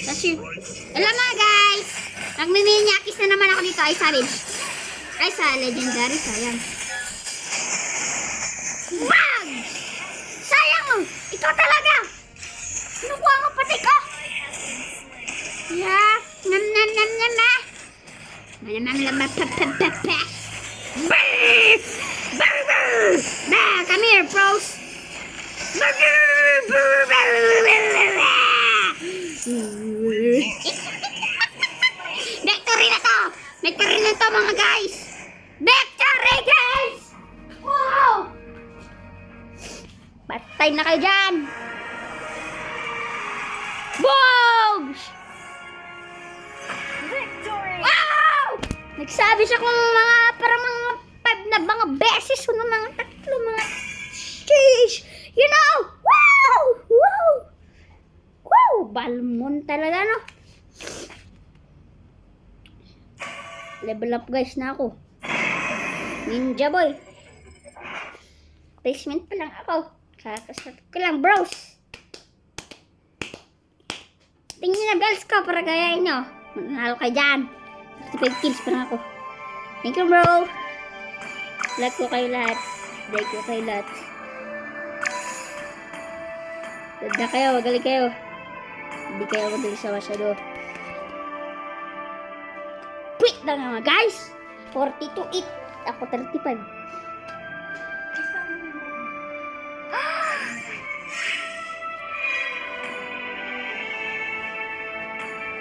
Kasi, alam mo guys, nagmiminyakis na naman ako dito. Ay, savage. Ay, sa legendary. Sayang. Wag! Sayang mo! Ikaw talaga! Kinukuha mo pati ko! Yeah! Nam nam nam nam ah! Nam nam nam ah! Pa pa pa pa! Brrr! Brrr! Brrr! Bah! Come here, pros! Brrr! Brrr! Brrr! Victory na to! Victory na to mga guys! Victory guys! Wow! Patay na kayo dyan! Bogs! Victory! Wow! Nagsabi siya kung mga parang mga 5 na mga beses o mga 3 mga sheesh! You know! Wow! Wow! Wow! Balmon talaga no? Level up guys na ako. Ninja boy. Placement pa lang ako. Kakasat ko lang bros. Tingnan na bells ko para gayain nyo. Manalo kayo dyan. 35 kills pa lang ako. Thank you bro. Like ko kayo lahat. Like ko kayo lahat. Ganda kayo. Magaling kayo. Hindi kayo magaling sa masyado. Quit na nga guys. 42-8. Ako 35.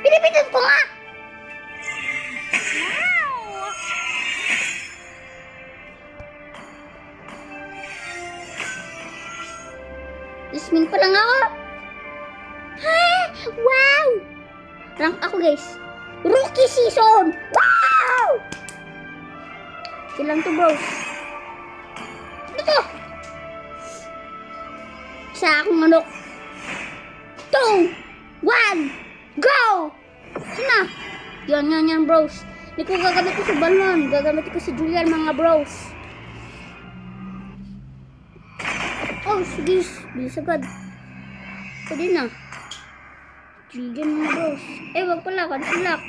Pinipitin ko nga! Wow! Ismin pa lang ako. Ha! Wow! Rank ako guys. Rookie season! Wow! Ilang to bro? Ano to? Isa akong manok. 2, 1, go! Sina? Yan bros. Hindi ko gagamit ko sa balon. Gagamit ko sa Julian mga bros. Oh, sige. Bilis agad. Pwede na. Julian mga bros. Eh, wag pala. Kansilak.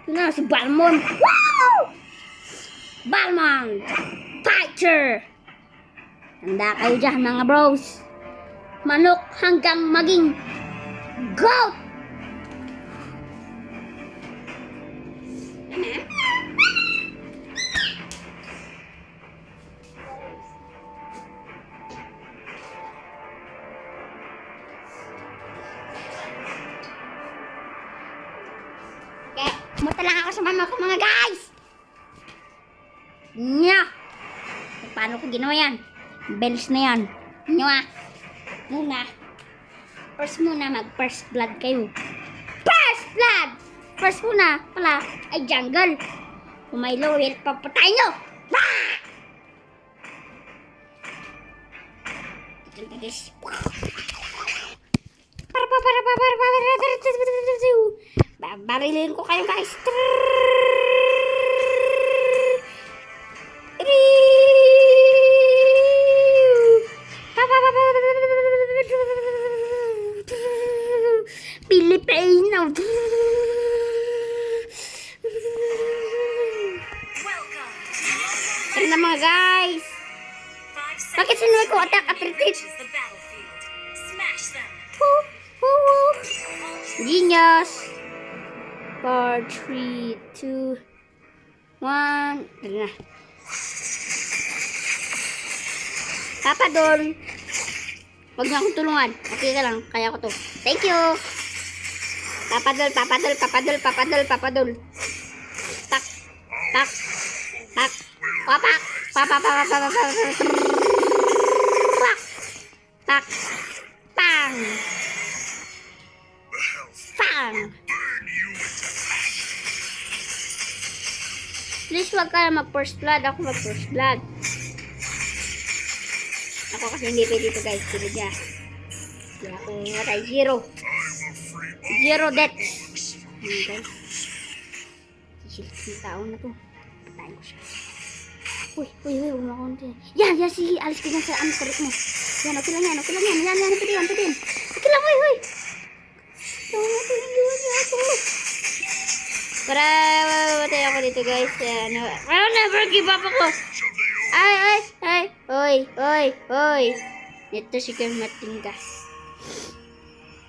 Ito na, si Balmon. Wow! Balmon! Fighter! Handa kayo dyan mga bros. Manok hanggang maging goat! Okay, pumunta lang ako sa mama ko mga guys! Nya! Paano ko ginawa yan? Bells na yan. Nya! First muna, mag-first blood kayo. First blood! First muna, pala, ay jungle. Kung may low health, papatay nyo! Ah! Babarilin ko kayo guys. Pilipino. Ano na mga guys? Bakit sinuwi ko attack at retreat? Genius. 4, 3, 2, 1. Tara na. Papa Dol. Huwag niyo akong tulungan. Okay ka lang. Kaya ko to. Thank you. Papa Dol. Tak. Papak. Tak. Pang. Pang. Please wag ka mag-first blood. Ako mag-first blood. Ako kasi hindi pwede dito guys. Sila dyan. Kaya ako matay. 0 deaths. Guys. Sisilit yung tao na to. Patayin ko siya. Uy, umakunti. Yan, sige. Alis ka dyan sa turret mo. Yan, okay lang yan. Yan, pwede yan. Okay lang, uy. Ito, ako dito guys. I'll never give up ako. Ay. Oy. Ito si Kuya Matinggas.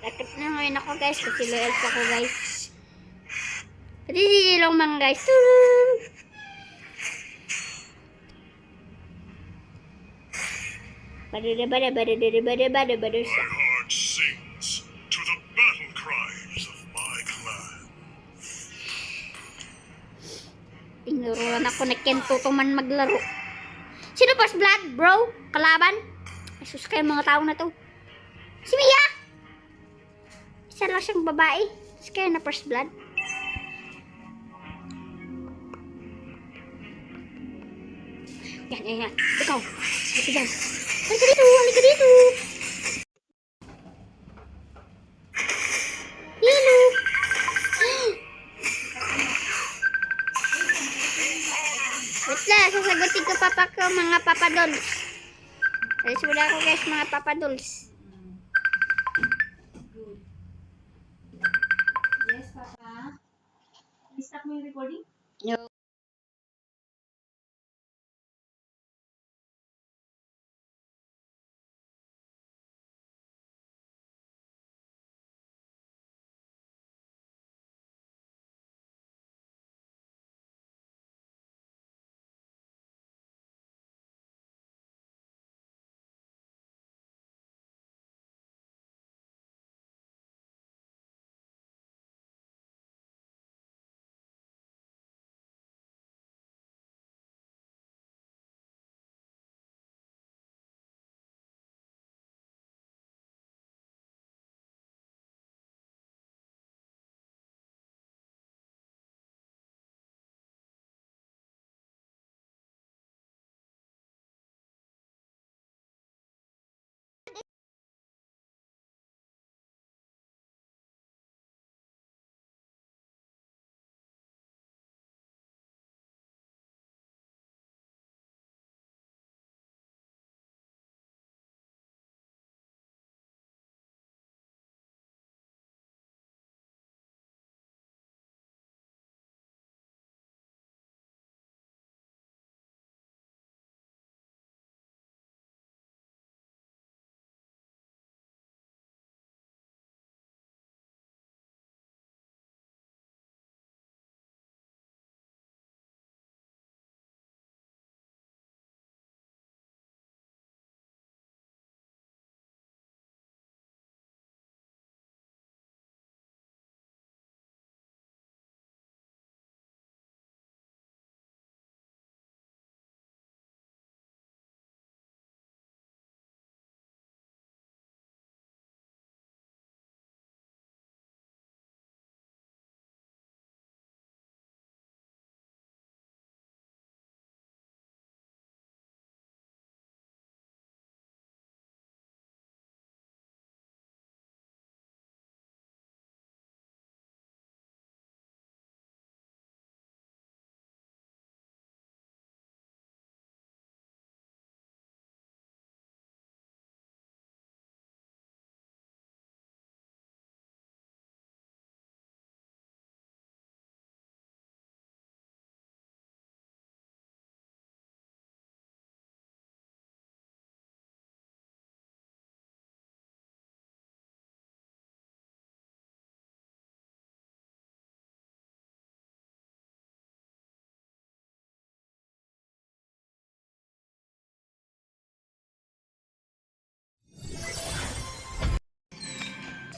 Takot na ngayon ako guys kasi loyal pa ako guys. Pati si Silong mga guys. My heart sings to the battle cries of my clan. Tinuruan ako na Kento man maglaro. Sino first blood, bro? Kalaban? Asus kayo mga tao na to. Si Mia! Isa lang siyang babae. Is kayo na first blood? Yan. Ikaw. Halika dyan. Halika dito. Hello. Wait lang, sasagutin ko papa ko mga papadols. Alis muna ako guys mga papadols. Yes, Papa. I-stop mo yung recording? No.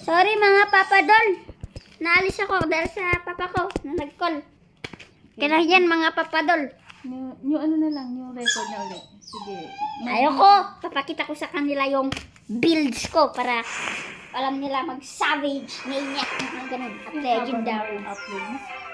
Sorry mga papadol. Naalis ako dahil sa papa ko na nag-call. Kaya yan mga papadol. New ano na lang, new record na ulit. Sige. Ayoko. Papakita ko sa kanila yung builds ko para alam nila mag-savage, maniac, mga ganun. At legendary. Upload mo.